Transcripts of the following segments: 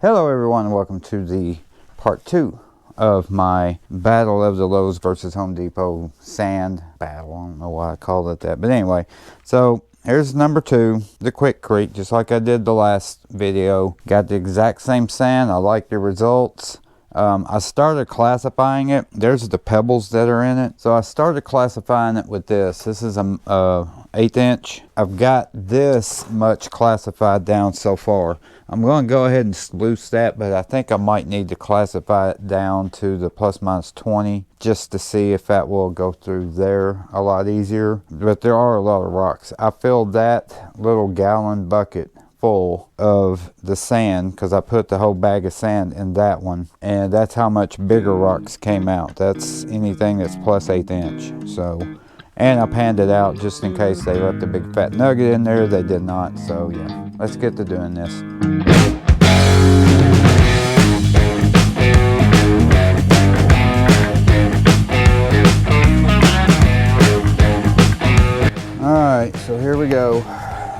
Hello everyone and welcome to the part 2 of my Battle of the Lowe's versus Home Depot sand battle. I don't know why I called it that, but anyway, so here's number 2, the Quikrete, just like I did the last video. Got the exact same sand. I like the results. I started classifying it. There's the pebbles that are in it, so I started classifying it with this. This is a 1/8 inch. I've got this much classified down so far. I'm going to go ahead and sluice that, but I think I might need to classify it down to the ±20 just to see if that will go through there a lot easier. But there are a lot of rocks. I filled that little gallon bucket full of the sand because I put the whole bag of sand in that one, and that's how much bigger rocks came out. That's anything that's +1/8 inch. So, and I panned it out just in case they left a big fat nugget in there. They did not. So yeah, let's get to doing this. Alright, so here we go.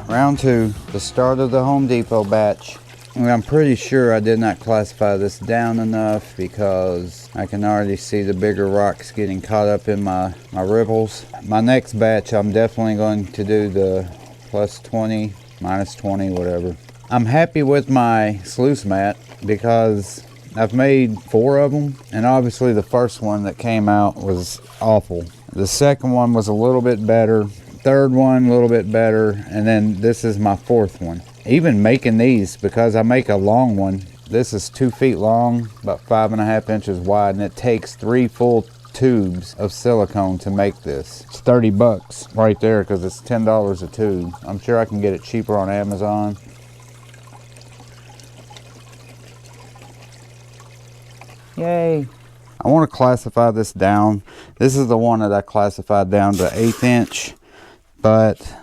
Round 2, the start of the Home Depot batch. And I'm pretty sure I did not classify this down enough because I can already see the bigger rocks getting caught up in my ripples. My next batch, I'm definitely going to do the +20, -20, whatever. I'm happy with my sluice mat because I've made 4 of them, and obviously the first one that came out was awful. The second one was a little bit better. Third one a little bit better, and then this is my 4th one. Even making these, because I make a long one, this is 2 feet long, about 5.5 inches wide, and it takes 3 full tubes of silicone to make this. It's 30 bucks right there because it's $10 a tube. I'm sure I can get it cheaper on Amazon. Yay. I want to classify this down. This is the one that I classified down to 1/8 inch. But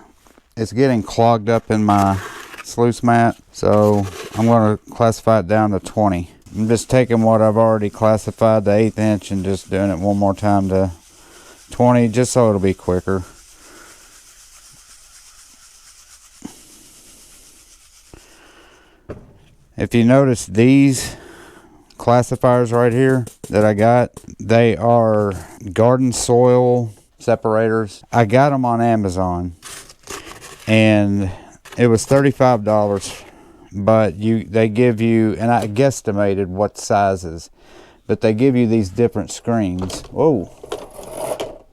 it's getting clogged up in my sluice mat, so I'm going to classify it down to 20. I'm just taking what I've already classified, the 1/8 inch, and just doing it one more time to 20, just so it'll be quicker. If you notice these classifiers right here that I got, they are garden soil separators. I got them on Amazon and it was $35, but they give you, and I guesstimated what sizes, but they give you these different screens. Whoa,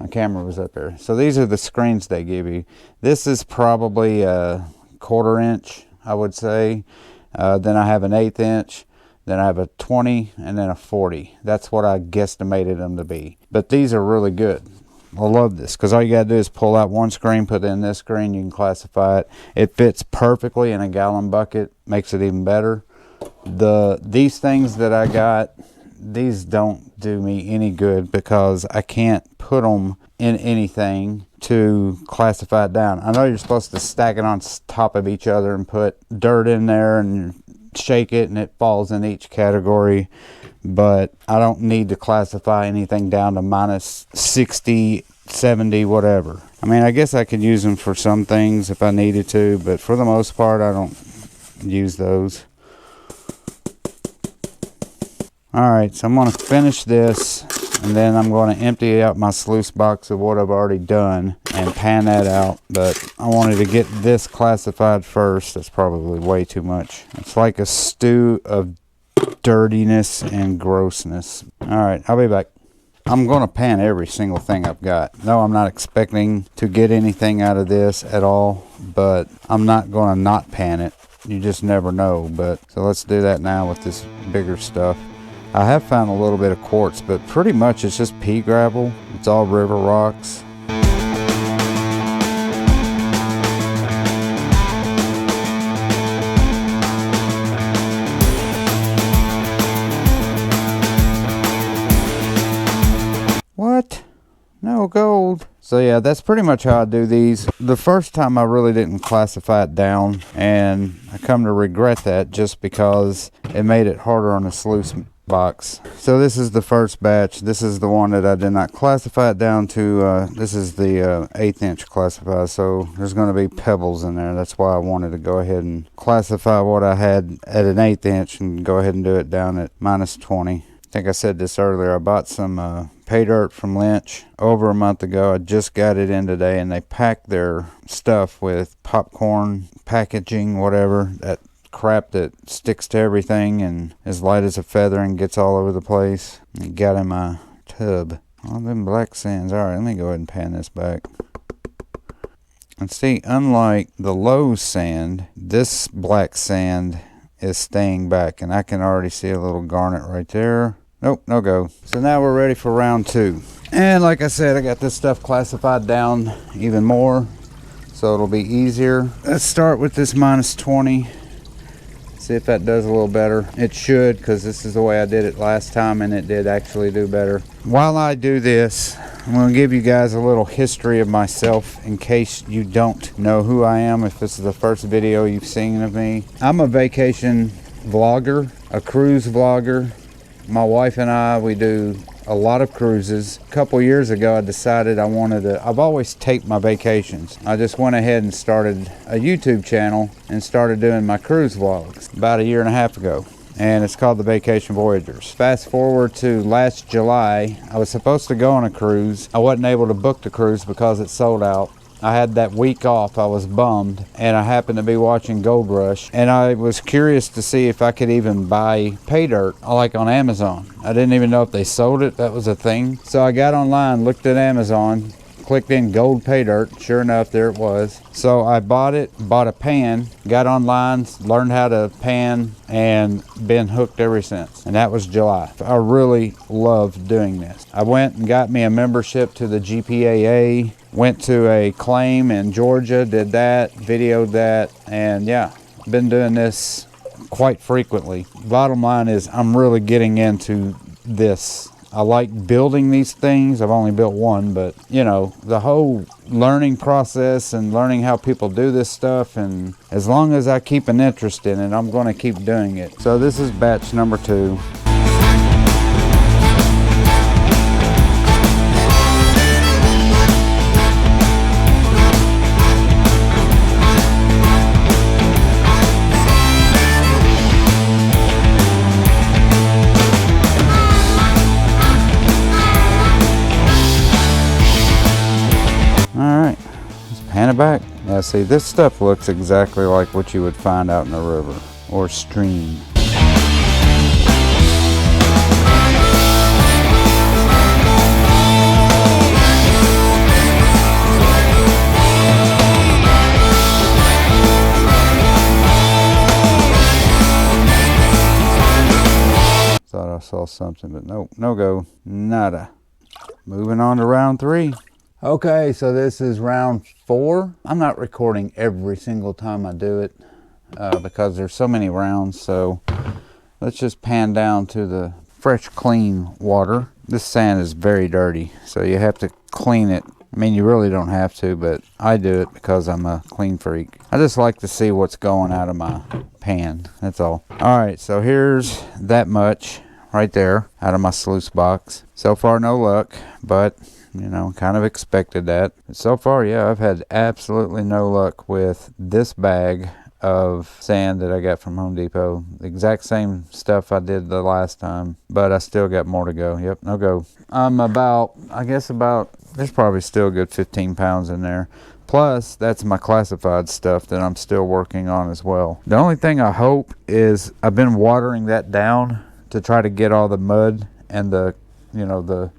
my camera was up there. So these are the screens they give you. This is probably a 1/4 inch, I would say. Then I have an 1/8 inch, then I have a 20, and then a 40. That's what I guesstimated them to be. But these are really good. I love this because all you gotta do is pull out one screen, put it in this screen, you can classify it. It fits perfectly in a gallon bucket, makes it even better. These things that I got, these don't do me any good because I can't put them in anything to classify it down. I know you're supposed to stack it on top of each other and put dirt in there and shake it and it falls in each category, but I don't need to classify anything down to -60, 70, whatever. I mean, I guess I could use them for some things if I needed to, but for the most part I don't use those. Alright, so I'm going to finish this, and then I'm going to empty out my sluice box of what I've already done and pan that out. But I wanted to get this classified first. That's probably way too much. It's like a stew of dirtiness and grossness. Alright, I'll be back. I'm going to pan every single thing I've got. No, I'm not expecting to get anything out of this at all, but I'm not going to not pan it. You just never know. But so let's do that now with this bigger stuff. I have found a little bit of quartz, but pretty much it's just pea gravel. It's all river rocks. What? No gold. So yeah, that's pretty much how I do these. The first time I really didn't classify it down, and I come to regret that just because it made it harder on the sluice box. So this is the first batch. This is the one that I did not classify it down to. This is the 1/8 inch classify, so there's going to be pebbles in there. That's why I wanted to go ahead and classify what I had at an 1/8 inch and go ahead and do it down at -20. I think I said this earlier. I bought some pay dirt from Lynch over a month ago. I just got it in today, and they pack their stuff with popcorn packaging, whatever, that crap that sticks to everything and is light as a feather and gets all over the place. It got in my tub. All them black sands. All right, let me go ahead and pan this back. And see, unlike the Lowe's sand, this black sand is staying back, and I can already see a little garnet right there. Nope, no go. So now we're ready for round 2. And like I said, I got this stuff classified down even more, so it'll be easier. Let's start with this -20. See if that does a little better. It should, because this is the way I did it last time, and it did actually do better. While I do this, I'm going to give you guys a little history of myself in case you don't know who I am, if this is the first video you've seen of me. I'm a vacation vlogger, a cruise vlogger. My wife and I, we do a lot of cruises. A couple years ago, I decided I wanted to, I've always taped my vacations. I just went ahead and started a YouTube channel and started doing my cruise vlogs about 1.5 years ago. And it's called The Vacation Voyagers. Fast forward to last July, I was supposed to go on a cruise. I wasn't able to book the cruise because it sold out. I had that week off. I was bummed, and I happened to be watching Gold Rush, and I was curious to see if I could even buy pay dirt like on Amazon. I didn't even know if they sold it. That was a thing. So I got online, looked at Amazon, clicked in gold pay dirt. Sure enough, there it was. So I bought it, bought a pan, got online, learned how to pan, and been hooked ever since. And that was July. I really love doing this. I went and got me a membership to the GPAA, went to a claim in Georgia, did that, videoed that, and yeah, been doing this quite frequently. Bottom line is I'm really getting into this. I like building these things. I've only built one, but you know, the whole learning process and learning how people do this stuff, and as long as I keep an interest in it, I'm going to keep doing it. So this is batch number 2. Pan it back. Now see, this stuff looks exactly like what you would find out in a river or stream. Thought I saw something, but nope, no go, nada. Moving on to round 3. Okay, so this is round 4. I'm not recording every single time I do it because there's so many rounds. So let's just pan down to the fresh, clean water. This sand is very dirty, so you have to clean it. I mean, you really don't have to, but I do it because I'm a clean freak. I just like to see what's going out of my pan, that's all. All right, so here's that much right there out of my sluice box. So far, no luck, but you know, kind of expected that. So far, yeah, I've had absolutely no luck with this bag of sand that I got from Home Depot. The exact same stuff I did the last time, but I still got more to go. Yep, no go. I'm about, there's probably still a good 15 pounds in there. Plus, that's my classified stuff that I'm still working on as well. The only thing I hope is I've been watering that down to try to get all the mud and the, you know, the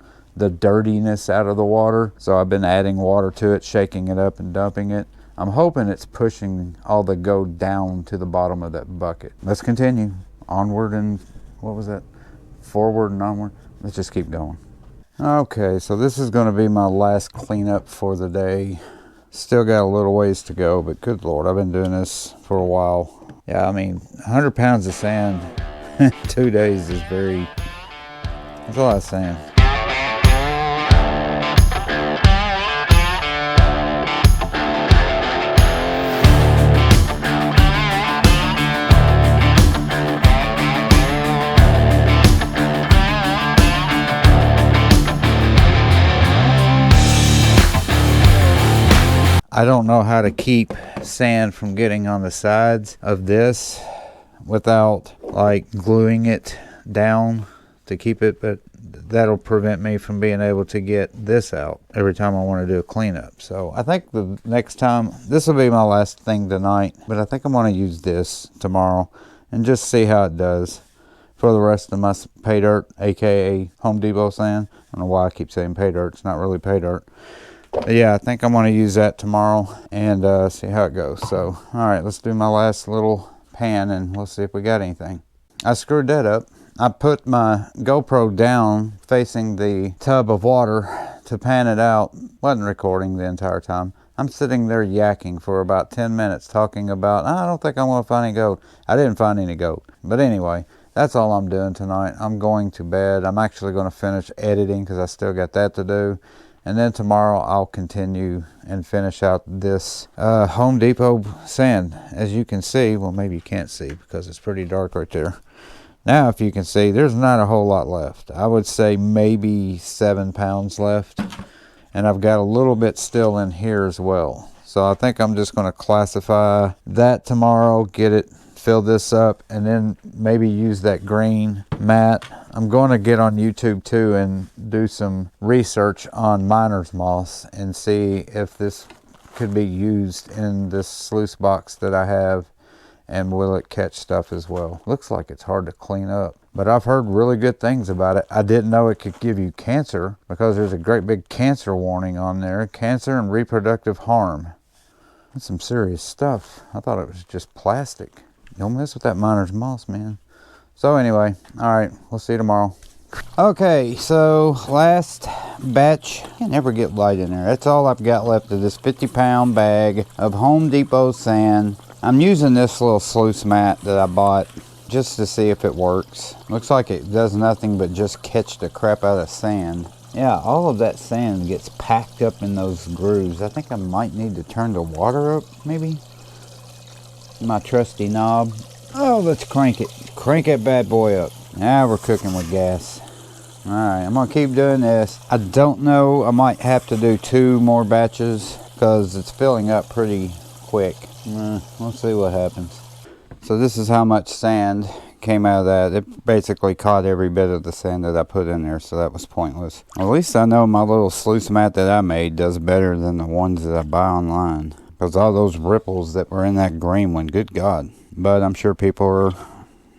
dirtiness out of the water. So I've been adding water to it, shaking it up and dumping it. I'm hoping it's pushing all the gold down to the bottom of that bucket. Let's continue onward and, what was that? Forward and onward. Let's just keep going. Okay, so this is going to be my last cleanup for the day. Still got a little ways to go, but good Lord, I've been doing this for a while. Yeah, I mean, 100 pounds of sand in 2 days is that's a lot of sand. I don't know how to keep sand from getting on the sides of this without like gluing it down to keep it, but that'll prevent me from being able to get this out every time I want to do a cleanup. So I think the next time, this will be my last thing tonight, but I think I'm going to use this tomorrow and just see how it does for the rest of my pay dirt, aka Home Depot sand. I don't know why I keep saying pay dirt, it's not really pay dirt. But yeah, I think I'm going to use that tomorrow and see how it goes. So alright, let's do my last little pan and we'll see if we got anything. I screwed that up. I put my GoPro down facing the tub of water to pan it out. Wasn't recording the entire time. I'm sitting there yakking for about 10 minutes talking about, I don't think I'm going to find any gold. I didn't find any gold. But anyway, that's all I'm doing tonight. I'm going to bed. I'm actually going to finish editing because I still got that to do. And then tomorrow I'll continue and finish out this Home Depot sand. As you can see, well maybe you can't see because it's pretty dark right there. Now if you can see, there's not a whole lot left. I would say maybe 7 pounds left. And I've got a little bit still in here as well. So I think I'm just going to classify that tomorrow, get it, fill this up, and then maybe use that green mat. I'm going to get on YouTube too and do some research on miner's moss and see if this could be used in this sluice box that I have. And will it catch stuff as well? Looks like it's hard to clean up, but I've heard really good things about it. I didn't know it could give you cancer because there's a great big cancer warning on there. Cancer and reproductive harm. That's some serious stuff. I thought it was just plastic. Don't mess with that miner's moss, man. So anyway, all right, we'll see you tomorrow. Okay, so last batch. I can never get light in there. That's all I've got left of this 50-pound bag of Home Depot sand. I'm using this little sluice mat that I bought just to see if it works. Looks like it does nothing but just catch the crap out of sand. Yeah, all of that sand gets packed up in those grooves. I think I might need to turn the water up, maybe. My trusty knob. Oh, let's crank it. Crank that bad boy up. Now we're cooking with gas. Alright, I'm going to keep doing this. I don't know, I might have to do 2 more batches because it's filling up pretty quick. We'll see what happens. So this is how much sand came out of that. It basically caught every bit of the sand that I put in there, so that was pointless. At least I know my little sluice mat that I made does better than the ones that I buy online. Because all those ripples that were in that green one, good God. But I'm sure people are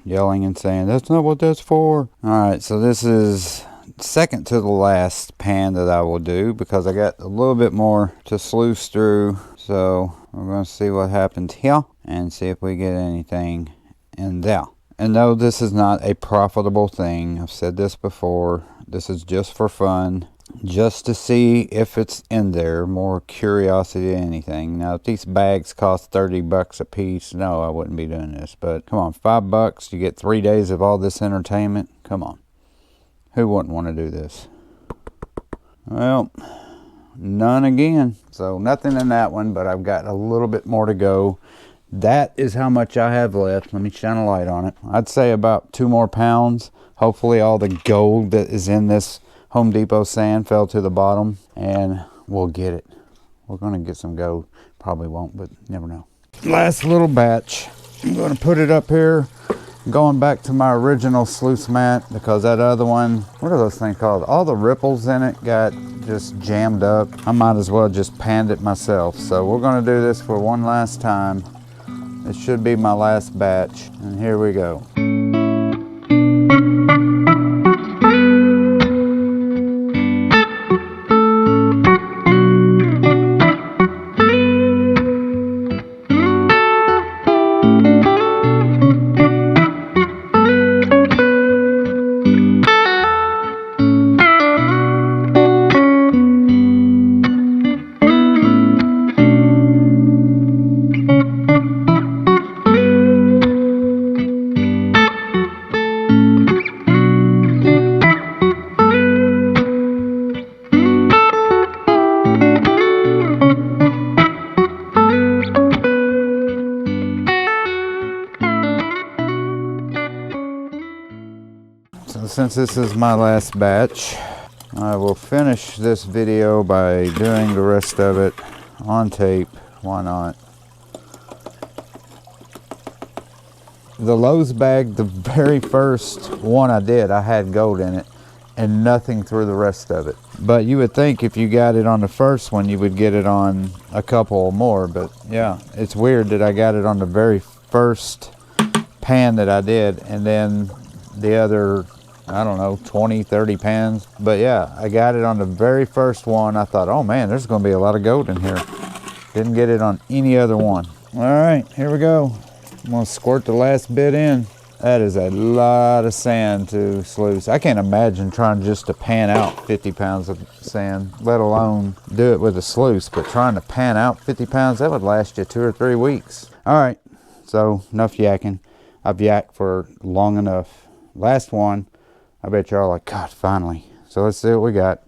yelling and saying, that's not what that's for. Alright, so this is second to the last pan that I will do because I got a little bit more to sluice through. So we're going to see what happens here and see if we get anything in there. And no, this is not a profitable thing. I've said this before. This is just for fun. Just to see if it's in there. More curiosity than anything. Now, if these bags cost 30 bucks a piece, no, I wouldn't be doing this. But come on, 5 bucks, you get 3 days of all this entertainment. Come on. Who wouldn't want to do this? Well, none again. So nothing in that one, but I've got a little bit more to go. That is how much I have left. Let me shine a light on it. I'd say about 2 more pounds. Hopefully all the gold that is in this Home Depot sand fell to the bottom and we'll get it. We're going to get some gold. Probably won't, but never know. Last little batch. I'm going to put it up here. Going back to my original sluice mat because that other one, what are those things called? All the ripples in it got just jammed up. I might as well just panned it myself. So we're going to do this for one last time. It should be my last batch. And here we go. So since this is my last batch, I will finish this video by doing the rest of it on tape. Why not? The Lowe's bag, the very first one I did, I had gold in it and nothing through the rest of it. But you would think if you got it on the first one, you would get it on a couple more. But yeah, it's weird that I got it on the very first pan that I did, and then the other, I don't know, 20, 30 pans. But yeah, I got it on the very first one. I thought, oh man, there's gonna be a lot of gold in here. Didn't get it on any other one. All right, here we go. I'm gonna squirt the last bit in. That is a lot of sand to sluice. I can't imagine trying just to pan out 50 pounds of sand, let alone do it with a sluice. But trying to pan out 50 pounds, that would last you 2 or 3 weeks. All right, so enough yakking. I've yacked for long enough. Last one, I bet y'all like, God, finally. So let's see what we got.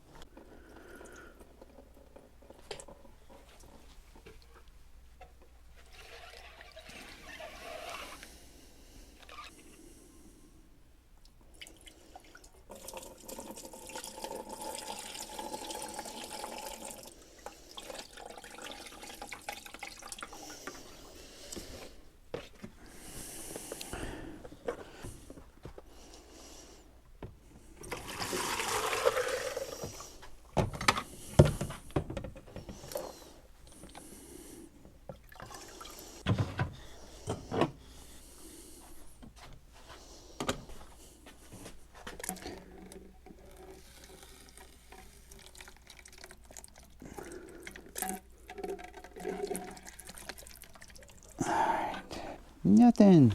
Nothing.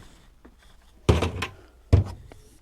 All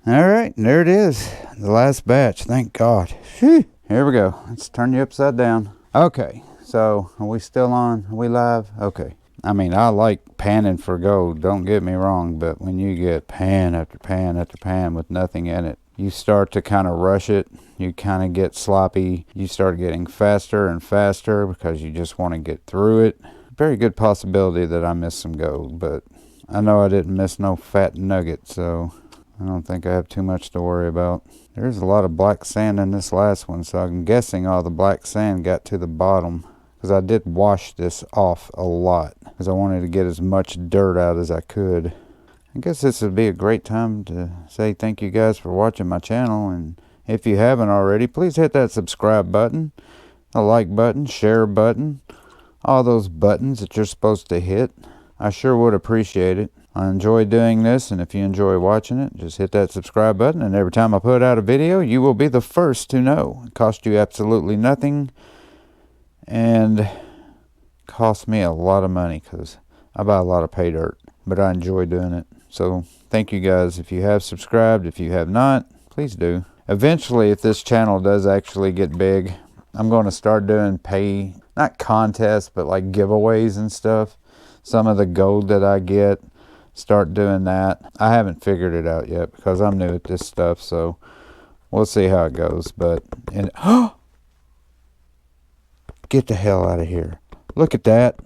right, there it is. The last batch. Thank God. Whew. Here we go. Let's turn you upside down. Okay, so are we still on? Are we live? Okay. I mean, I like panning for gold. Don't get me wrong, but when you get pan after pan after pan with nothing in it, you start to kind of rush it. You kind of get sloppy. You start getting faster and faster because you just want to get through it. Very good possibility that I missed some gold, but I know I didn't miss no fat nugget, so I don't think I have too much to worry about. There's a lot of black sand in this last one, so I'm guessing all the black sand got to the bottom, because I did wash this off a lot because I wanted to get as much dirt out as I could. I guess this would be a great time to say thank you guys for watching my channel, and if you haven't already, please hit that subscribe button, the like button, share button, all those buttons that you're supposed to hit. I sure would appreciate it. I enjoy doing this, and if you enjoy watching it, just hit that subscribe button, and every time I put out a video, you will be the first to know. It costs you absolutely nothing, and costs me a lot of money because I buy a lot of pay dirt, but I enjoy doing it. So thank you guys. If you have subscribed, if you have not, please do. Eventually, if this channel does actually get big, I'm going to start doing not contests, but like giveaways and stuff. Some of the gold that I get, start doing that. I haven't figured it out yet because I'm new at this stuff, so we'll see how it goes. But get the hell out of here. Look at that.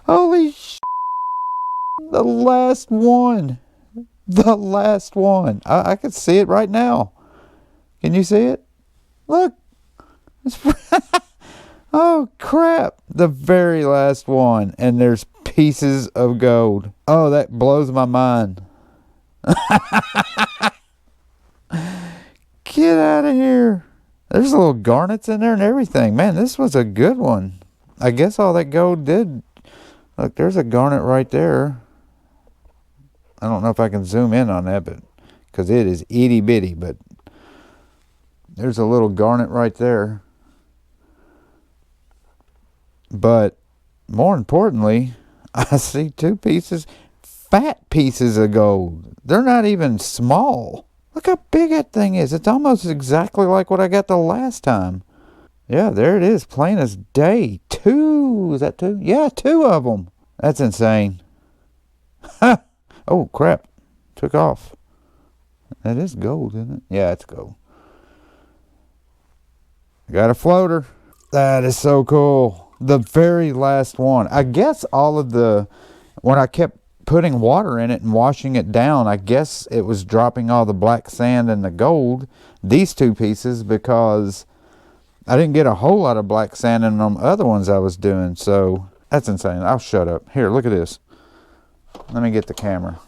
Holy sh**. The last one. The last one. I can see it right now. Can you see it? Look. It's oh crap, the very last one, and there's pieces of gold. Oh, that blows my mind. Get out of here. There's little garnets in there and everything. Man, this was a good one. I guess all that gold did. Look, there's a garnet right there. I don't know if I can zoom in on that, but because it is itty bitty, but there's a little garnet right there. But more importantly, I see 2 pieces, fat pieces of gold. They're not even small. Look how big that thing is. It's almost exactly like what I got the last time. Yeah, there it is, plain as day. 2, is that 2? Yeah, 2 of them. That's insane. Ha! Oh, crap. Took off. That is gold, isn't it? Yeah, it's gold. Got a floater. That is so cool. The very last one. I guess all of the, when I kept putting water in it and washing it down, I guess it was dropping all the black sand and the gold, these 2 pieces, because I didn't get a whole lot of black sand in them other ones I was doing, so that's insane. I'll shut up. Here, look at this. Let me get the camera.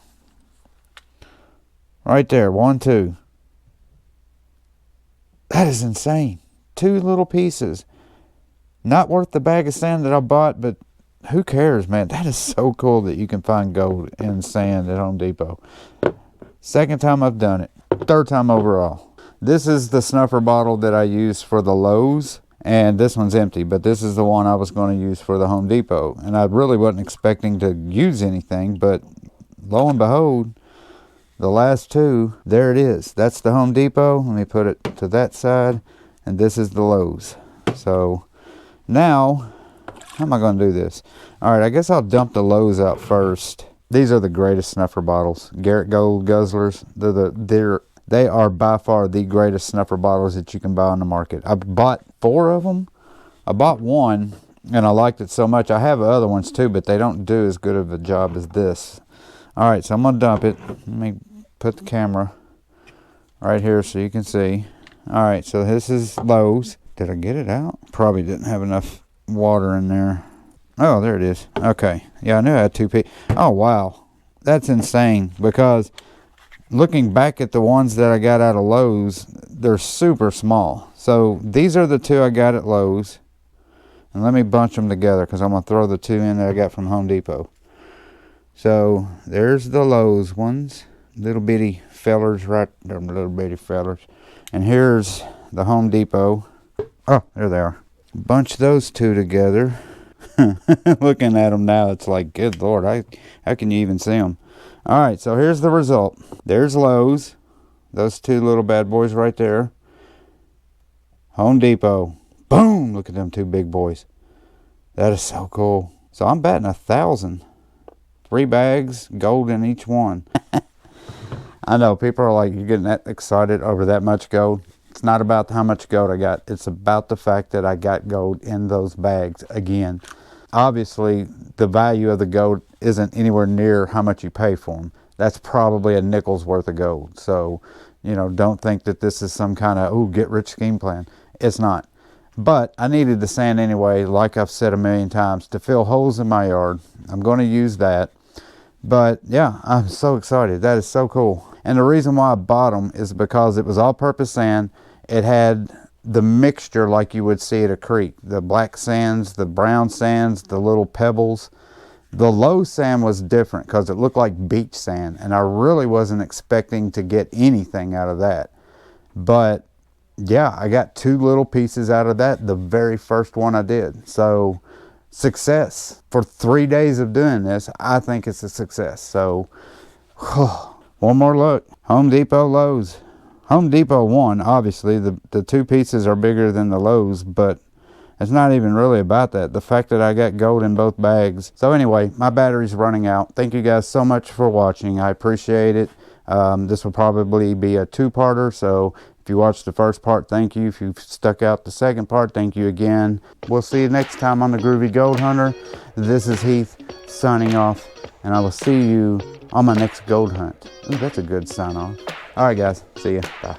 Right there, 1, 2. That is insane. 2 little pieces. Not worth the bag of sand that I bought, but who cares, man? That is so cool that you can find gold in sand at Home Depot. Second time I've done it. Third time overall. This is the snuffer bottle that I use for the Lowe's, and this one's empty, but this is the one I was going to use for the Home Depot. And I really wasn't expecting to use anything, but lo and behold, the last 2, there it is. That's the Home Depot. Let me put it to that side, and this is the Lowe's. So now, how am I going to do this? All right, I guess I'll dump the Lowe's out first. These are the greatest snuffer bottles. Garrett Gold Guzzlers. They are by far the greatest snuffer bottles that you can buy on the market. I bought 4 of them. I bought 1, and I liked it so much. I have other ones too, but they don't do as good of a job as this. All right, so I'm going to dump it. Let me put the camera right here so you can see. All right, so this is Lowe's. Did I get it out? Probably didn't have enough water in there. Oh, there it is. Okay. Yeah, I knew I had 2 pieces. Oh, wow. That's insane, because looking back at the ones that I got out of Lowe's, they're super small. So these are the 2 I got at Lowe's. And let me bunch them together, because I'm going to throw the 2 in that I got from Home Depot. So there's the Lowe's ones. Little bitty fellers right there, little bitty fellers. And here's the Home Depot. Oh, there they are. Bunch those 2 together. Looking at them now, it's like, good Lord, how can you even see them? All right, so here's the result. There's Lowe's. Those 2 little bad boys right there. Home Depot. Boom! Look at them 2 big boys. That is so cool. So I'm batting 1,000. 3 bags, gold in each one. I know, people are like, you're getting that excited over that much gold. It's not about how much gold I got. It's about the fact that I got gold in those bags again. Obviously, the value of the gold isn't anywhere near how much you pay for them. That's probably a nickel's worth of gold. So, you know, don't think that this is some kind of, ooh, get-rich scheme plan. It's not. But I needed the sand anyway, like I've said a million times, to fill holes in my yard. I'm going to use that. But, yeah, I'm so excited. That is so cool. And the reason why I bought them is because it was all-purpose sand. It had the mixture like you would see at a creek. The black sands, the brown sands, the little pebbles. The low sand was different because it looked like beach sand. And I really wasn't expecting to get anything out of that. But, yeah, I got 2 little pieces out of that, the very first one I did. So, success. For 3 days of doing this, I think it's a success. So, one more look. Home Depot, Lowe's. Home Depot won, obviously. The 2 pieces are bigger than the Lowe's, but it's not even really about that. The fact that I got gold in both bags. So anyway, my battery's running out. Thank you guys so much for watching. I appreciate it. This will probably be a 2-parter, so if you watched the first part, thank you. If you've stuck out the second part, thank you again. We'll see you next time on the Groovy Gold Hunter. This is Heath signing off, and I will see you on my next gold hunt. Ooh, that's a good sign off. All right, guys. See ya. Bye.